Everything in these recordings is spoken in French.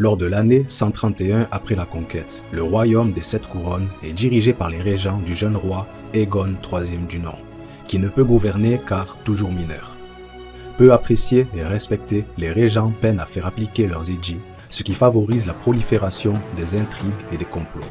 Lors de l'année 131 après la conquête, le royaume des 7 couronnes est dirigé par les régents du jeune roi Aegon III du nom, qui ne peut gouverner car toujours mineur. Peu appréciés et respectés, les régents peinent à faire appliquer leurs édits, ce qui favorise la prolifération des intrigues et des complots.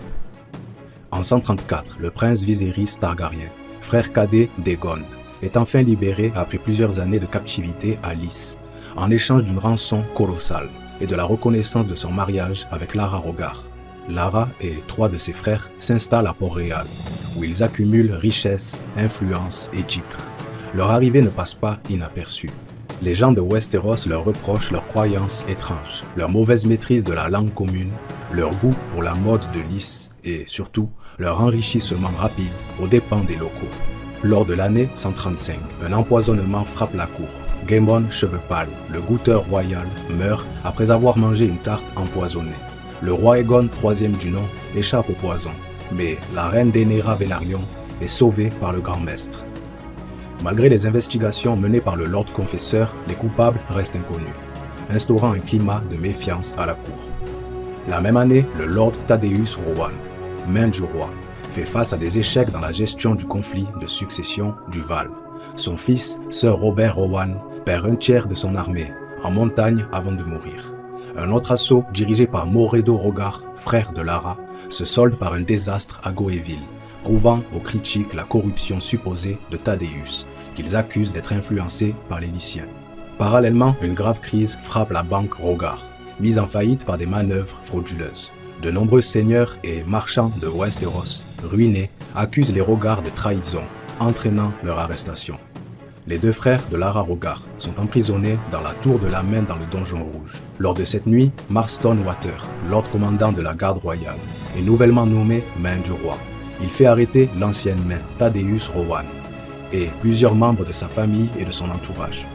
En 134, le prince Viserys Targaryen, frère cadet d'Aegon, est enfin libéré après plusieurs années de captivité à Lys, en échange d'une rançon colossale et de la reconnaissance de son mariage avec Lara Rogar. Lara et 3 de ses frères s'installent à Port-Réal, où ils accumulent richesses, influence et titres. Leur arrivée ne passe pas inaperçue. Les gens de Westeros leur reprochent leurs croyances étranges, leur mauvaise maîtrise de la langue commune, leur goût pour la mode de Lys et surtout leur enrichissement rapide aux dépens des locaux. Lors de l'année 135, un empoisonnement frappe la cour. Gaemon Cheveux Pâles, le goûteur royal, meurt après avoir mangé une tarte empoisonnée. Le roi Aegon III du nom échappe au poison, mais la reine Daenerys Velaryon est sauvée par le grand maître. Malgré les investigations menées par le Lord Confesseur, les coupables restent inconnus, instaurant un climat de méfiance à la cour. La même année, le Lord Thaddeus Rohan, main du roi, fait face à des échecs dans la gestion du conflit de succession du Val. Son fils, Sir Robert Rohan, perd un tiers de son armée en montagne avant de mourir. Un autre assaut, dirigé par Moredo Rogar, frère de Lara, se solde par un désastre à Goéville, prouvant aux critiques la corruption supposée de Thaddeus, qu'ils accusent d'être influencés par les Lyciens. Parallèlement, une grave crise frappe la banque Rogar, mise en faillite par des manœuvres frauduleuses. De nombreux seigneurs et marchands de Westeros, ruinés, accusent les Rogar de trahison, entraînant leur arrestation. Les 2 frères de Lara Rogar sont emprisonnés dans la tour de la Main dans le Donjon Rouge. Lors de cette nuit, Marston Water, lord commandant de la garde royale, est nouvellement nommé Main du roi. Il fait arrêter l'ancienne main, Thaddeus Rohan, et plusieurs membres de sa famille et de son entourage.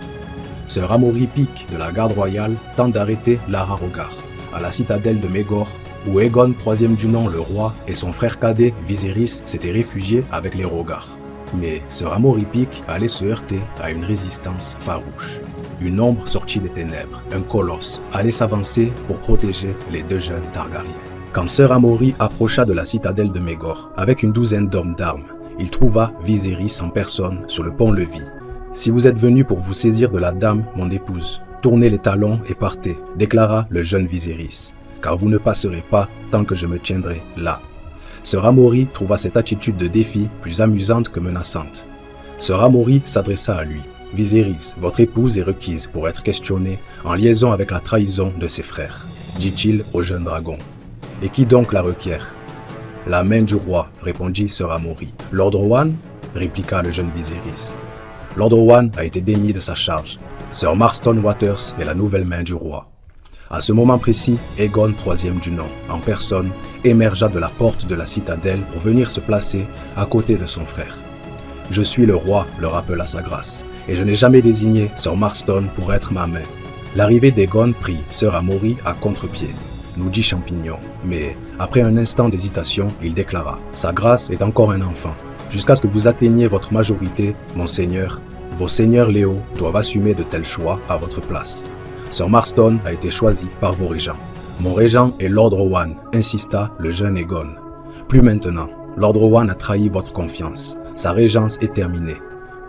Sir Amory Pike de la garde royale tente d'arrêter Lara Rogar à la citadelle de Maegor, où Aegon III du nom, le roi, et son frère cadet Viserys s'étaient réfugiés avec les Rogar. Mais Sir Amory Pike allait se heurter à une résistance farouche. Une ombre sortie des ténèbres, un colosse, allait s'avancer pour protéger les 2 jeunes Targaryens. Quand Sir Amory approcha de la citadelle de Maegor avec une douzaine d'hommes d'armes, il trouva Viserys en personne sur le pont-levis. « Si vous êtes venu pour vous saisir de la dame, mon épouse, tournez les talons et partez, déclara le jeune Viserys, car vous ne passerez pas tant que je me tiendrai là. » Sir Amory trouva cette attitude de défi plus amusante que menaçante. Sir Amory s'adressa à lui. « Viserys, votre épouse est requise pour être questionnée en liaison avec la trahison de ses frères, dit-il au jeune dragon. Et qui donc la requiert ? La main du roi, répondit Sir Amory. Lord Rohan, répliqua le jeune Viserys. Lord Rohan a été démis de sa charge. Sir Marston Waters est la nouvelle main du roi. À ce moment précis, Aegon III du nom, en personne, émergea de la porte de la citadelle pour venir se placer à côté de son frère. « Je suis le roi », le rappela sa grâce, « et je n'ai jamais désigné Sir Marston pour être ma main. » L'arrivée d'Aegon prit Sir Amory à contre-pied, nous dit Champignon, mais après un instant d'hésitation, il déclara « Sa grâce est encore un enfant. Jusqu'à ce que vous atteigniez votre majorité, mon seigneur, vos seigneurs Léo doivent assumer de tels choix à votre place. Sir Marston a été choisi par vos régents. Mon régent est Lord Rohan, insista le jeune Aegon. Plus maintenant, Lord Rohan a trahi votre confiance. Sa régence est terminée.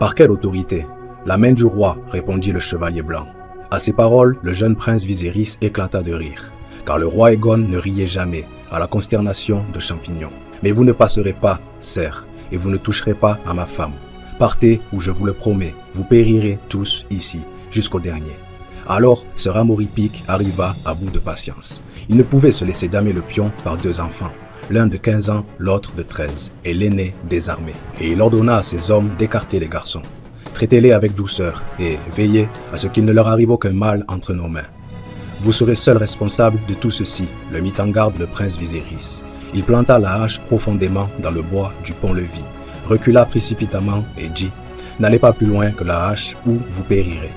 Par quelle autorité ? La main du roi, répondit le chevalier blanc. À ces paroles, le jeune prince Viserys éclata de rire, car le roi Aegon ne riait jamais, à la consternation de Champignon. Mais vous ne passerez pas, sire, et vous ne toucherez pas à ma femme. Partez ou je vous le promets, vous périrez tous ici, jusqu'au dernier. Alors, Sir Amory Pike arriva à bout de patience. Il ne pouvait se laisser damer le pion par 2 enfants, l'un de 15 ans, l'autre de 13, et l'aîné désarmé. Et il ordonna à ses hommes d'écarter les garçons. Traitez-les avec douceur et veillez à ce qu'il ne leur arrive aucun mal entre nos mains. Vous serez seul responsable de tout ceci, le mit en garde le prince Viserys. Il planta la hache profondément dans le bois du pont-levis, recula précipitamment et dit « N'allez pas plus loin que la hache ou vous périrez. »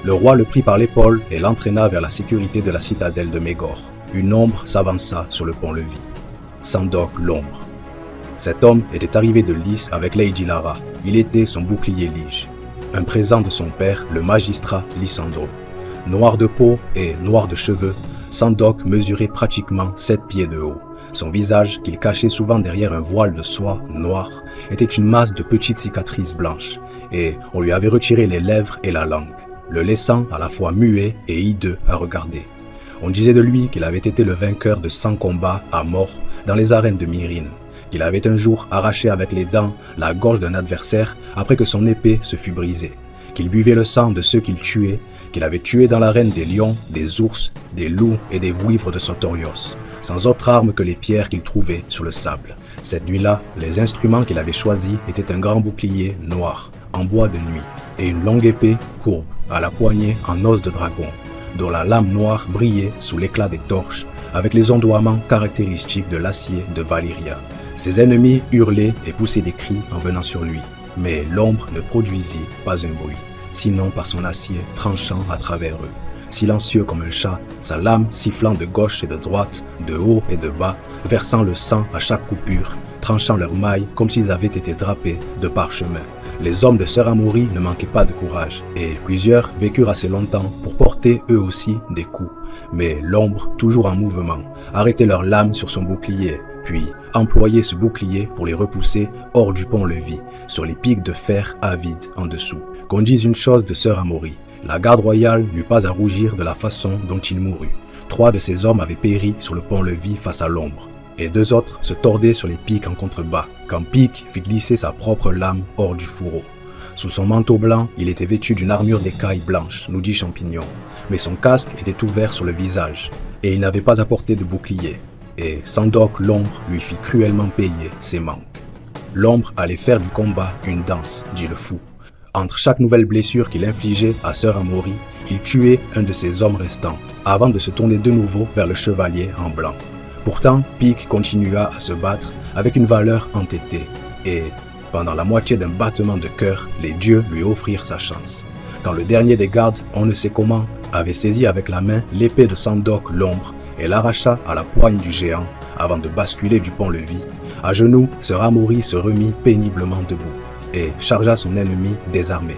Le roi le prit par l'épaule et l'entraîna vers la sécurité de la citadelle de Maegor. Une ombre s'avança sur le pont-levis. Sandok l'ombre. Cet homme était arrivé de Lys avec Lady Lara. Il était son bouclier lige. Un présent de son père, le magistrat Lysandro. Noir de peau et noir de cheveux, Sandok mesurait pratiquement 7 pieds de haut. Son visage, qu'il cachait souvent derrière un voile de soie noir, était une masse de petites cicatrices blanches, et on lui avait retiré les lèvres et la langue, le laissant à la fois muet et hideux à regarder. On disait de lui qu'il avait été le vainqueur de 100 combats à mort dans les arènes de Myrine, qu'il avait un jour arraché avec les dents la gorge d'un adversaire après que son épée se fût brisée, qu'il buvait le sang de ceux qu'il tuait, qu'il avait tué dans l'arène des lions, des ours, des loups et des vouivres de Sotorios, sans autre arme que les pierres qu'il trouvait sur le sable. Cette nuit-là, les instruments qu'il avait choisis étaient un grand bouclier noir, en bois de nuit, et une longue épée courbe, à la poignée en os de dragon, dont la lame noire brillait sous l'éclat des torches, avec les ondoiements caractéristiques de l'acier de Valyria. Ses ennemis hurlaient et poussaient des cris en venant sur lui, mais l'ombre ne produisit pas un bruit, sinon par son acier tranchant à travers eux. Silencieux comme un chat, sa lame sifflant de gauche et de droite, de haut et de bas, versant le sang à chaque coupure, tranchant leurs mailles comme s'ils avaient été drapés de parchemin. Les hommes de Sœur Amaury ne manquaient pas de courage, et plusieurs vécurent assez longtemps pour porter eux aussi des coups. Mais l'ombre, toujours en mouvement, arrêtait leurs lames sur son bouclier, puis employait ce bouclier pour les repousser hors du pont-levis, sur les pics de fer avides en dessous. Qu'on dise une chose de Sœur Amaury, la garde royale n'eut pas à rougir de la façon dont il mourut. 3 de ses hommes avaient péri sur le pont-levis face à l'ombre, et 2 autres se tordaient sur les pics en contrebas, quand Pic fit glisser sa propre lame hors du fourreau. Sous son manteau blanc, il était vêtu d'une armure d'écaille blanche, nous dit Champignon, mais son casque était ouvert sur le visage, et il n'avait pas apporté de bouclier, et Sandok l'ombre lui fit cruellement payer ses manques. L'ombre allait faire du combat une danse, dit le fou. Entre chaque nouvelle blessure qu'il infligeait à Sœur Amaury, il tuait un de ses hommes restants, avant de se tourner de nouveau vers le chevalier en blanc. Pourtant, Pic continua à se battre avec une valeur entêtée, et, pendant la moitié d'un battement de cœur, les dieux lui offrirent sa chance. Quand le dernier des gardes, on ne sait comment, avait saisi avec la main l'épée de Sandok l'ombre et l'arracha à la poigne du géant avant de basculer du pont-levis, à genoux, Sœur Amaury se remit péniblement debout et chargea son ennemi désarmé.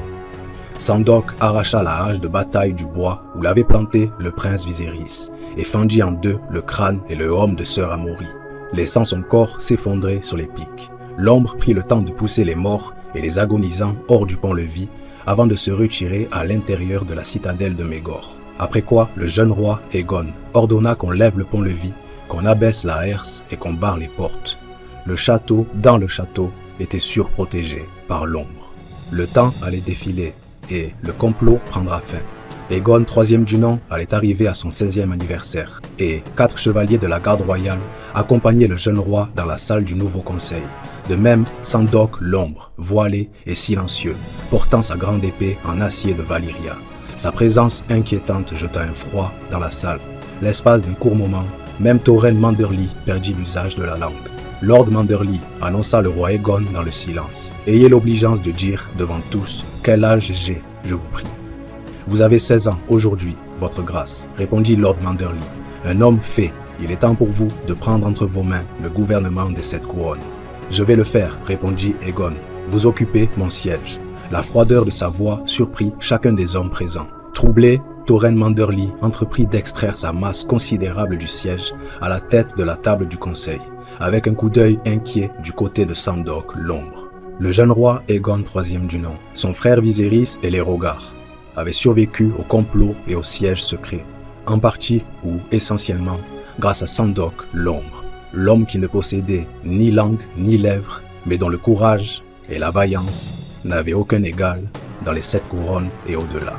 Sandok arracha la hache de bataille du bois où l'avait planté le prince Viserys et fendit en 2 le crâne et le homme de Sœur Amaury, laissant son corps s'effondrer sur les pics. L'ombre prit le temps de pousser les morts et les agonisants hors du pont-levis avant de se retirer à l'intérieur de la citadelle de Mégor. Après quoi, le jeune roi Aegon ordonna qu'on lève le pont-levis, qu'on abaisse la herse et qu'on barre les portes. Le château, dans le château, était surprotégé par l'ombre. Le temps allait défiler et le complot prendra fin. Aegon, 3e du nom, allait arriver à son 16e anniversaire et 4 chevaliers de la garde royale accompagnaient le jeune roi dans la salle du nouveau conseil. De même, Sandok l'ombre, voilé et silencieux, portant sa grande épée en acier de Valyria. Sa présence inquiétante jeta un froid dans la salle. L'espace d'un court moment, même Tauren Manderly perdit l'usage de la langue. Lord Manderly annonça le roi Aegon dans le silence. « Ayez l'obligeance de dire devant tous quel âge j'ai, je vous prie. »« Vous avez 16 ans aujourd'hui, votre grâce, » répondit Lord Manderly. « Un homme fait, il est temps pour vous de prendre entre vos mains le gouvernement des 7 couronnes. »« Je vais le faire, » répondit Aegon. « Vous occupez mon siège. » La froideur de sa voix surprit chacun des hommes présents. Troublé, Tauren Manderly entreprit d'extraire sa masse considérable du siège à la tête de la table du conseil, avec un coup d'œil inquiet du côté de Sandok l'ombre. Le jeune roi Aegon, 3e du nom, son frère Viserys et les Rhaegar avaient survécu au complot et au siège secret, en partie ou essentiellement grâce à Sandok l'ombre, l'homme qui ne possédait ni langue ni lèvres, mais dont le courage et la vaillance n'avaient aucun égal dans les 7 couronnes et au-delà.